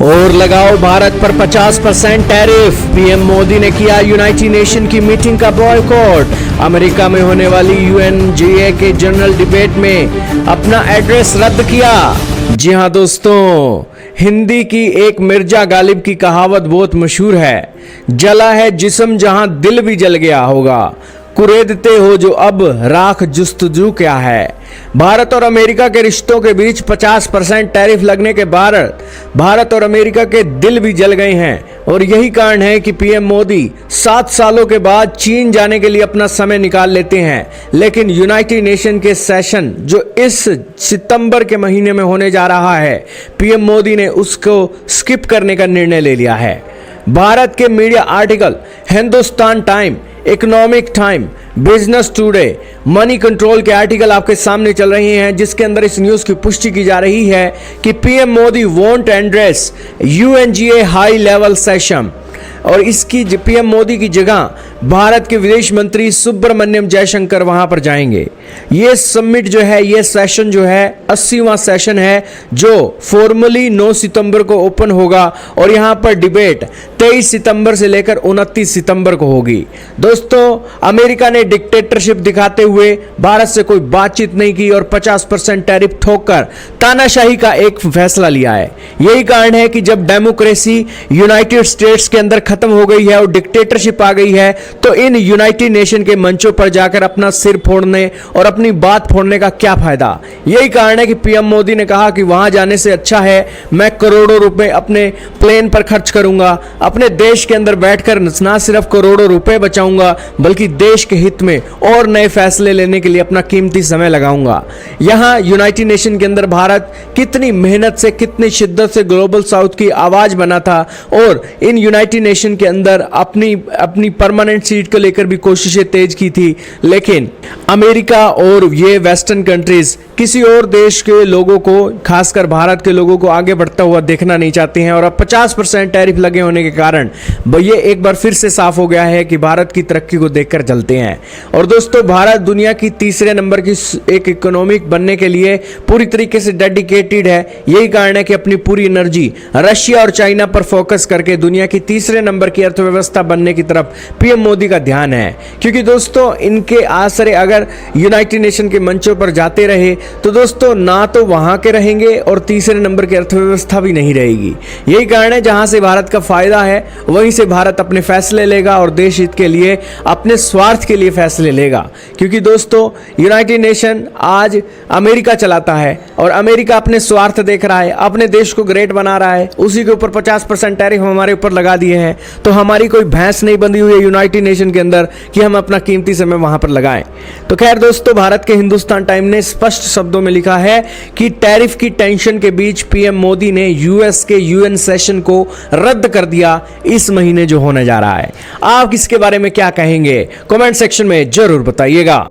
और लगाओ भारत पर 50% टैरिफ। पीएम मोदी ने किया यूनाइटेड नेशन की मीटिंग का बॉयकॉट। अमेरिका में होने वाली यूएनजीए के जनरल डिबेट में अपना एड्रेस रद्द किया। जी हां दोस्तों, हिंदी की एक मिर्जा गालिब की कहावत बहुत मशहूर है, जला है जिस्म जहां दिल भी जल गया होगा, कुरेदते हो जो अब राख जुस्तजू क्या है। भारत और अमेरिका के रिश्तों के बीच 50% टैरिफ लगने के बाद भारत और अमेरिका के दिल भी जल गए हैं और यही कारण है कि पीएम मोदी 7 सालों के बाद चीन जाने के लिए अपना समय निकाल लेते हैं। लेकिन यूनाइटेड नेशन के सेशन जो इस सितंबर के महीने में होने जा रहा है, पीएम मोदी ने उसको स्किप करने का निर्णय ले लिया है। भारत के media article Hindustan time, economic time, business today, money control के आर्टिकल आपके सामने चल रही हैं, जिसके अंदर इस न्यूज की पुष्टि की जा रही है कि PM Modi won't address UNGA high level session और इसकी पीएम मोदी की जगह भारत के विदेश मंत्री सुब्रमण्यम जयशंकर वहां पर जाएंगे। ये समिट जो है, ये सेशन जो है 80वां सेशन है जो फॉर्मली 9 सितंबर को ओपन होगा और यहां पर डिबेट 23 सितंबर से लेकर 29 सितंबर को होगी। दोस्तों, अमेरिका ने डिक्टेटरशिप दिखाते हुए भारत से कोई बातचीत नहीं की और 50% टैरिफ ठोककर तानाशाही का एक फैसला लिया है। यही कारण है कि जब डेमोक्रेसी यूनाइटेड स्टेट्स के अंदर खत्म हो गई है और डिक्टेटरशिप आ गई है, तो इन यूनाइटेड नेशन के मंचों पर जाकर अपना सिर फोड़ने और अपनी बात फोड़ने का क्या फायदा। यही कारण है कि पीएम मोदी ने कहा कि वहां जाने से अच्छा है मैं करोड़ों रुपए अपने प्लेन पर खर्च करूंगा, अपने देश के अंदर बैठकर ना सिर्फ करोड़ों रुपए बचाऊंगा बल्कि देश के हित में और नए फैसले लेने के लिए अपना कीमती समय लगाऊंगा। यहां यूनाइटेड नेशन के अंदर भारत कितनी मेहनत से, कितनी शिद्दत से ग्लोबल साउथ की आवाज बना था और इन यूनाइटेड नेशन के अंदर अपनी परमानेंट सीट को लेकर भी कोशिशें तेज की थी, लेकिन अमेरिका और ये वेस्टर्न कंट्रीज किसी और देश के लोगों को, खासकर भारत के लोगों को आगे बढ़ता हुआ देखना नहीं चाहते हैं और अब 50% टैरिफ लगे होने के कारण ये एक बार फिर से साफ हो गया है कि भारत की तरक्की को देखकर जलते हैं। और दोस्तों, भारत दुनिया की तीसरे नंबर की एक इकोनॉमिक बनने के लिए पूरी तरीके से डेडिकेटेड है। यही कारण है कि अपनी पूरी एनर्जी रशिया और चाइना पर फोकस करके दुनिया की तीसरे नंबर की अर्थव्यवस्था बनने की तरफ पीएम मोदी का ध्यान है। क्योंकि दोस्तों, इनके आसरे अगर यूनाइटेड नेशन के मंचों पर जाते रहे तो दोस्तों ना तो वहां के रहेंगे और तीसरे नंबर की अर्थव्यवस्था भी नहीं रहेगी। यही कारण है जहां से भारत का फायदा है वहीं से भारत अपने फैसले लेगा और देश हित के लिए, अपने स्वार्थ के लिए फैसले लेगा। क्योंकि दोस्तों, यूनाइटेड नेशन आज अमेरिका चलाता है और अमेरिका अपने स्वार्थ देख रहा है, अपने देश को ग्रेट बना रहा है, उसी के ऊपर 50% टैरिफ हमारे ऊपर लगा दिए हैं। तो हमारी कोई भैंस नहीं बंधी हुई है यूनाइटेड नेशन के अंदर कि हम अपना कीमती समय वहां पर लगाएं। तो खैर दोस्तों, भारत के हिंदुस्तान टाइम ने स्पष्ट शब्दों में लिखा है कि टैरिफ की टेंशन के बीच पीएम मोदी ने यूएस के यूएन सेशन को रद्द कर दिया इस महीने जो होने जा रहा है। आप इसके बारे में क्या कहेंगे? कमेंट सेक्शन में जरूर बताइएगा।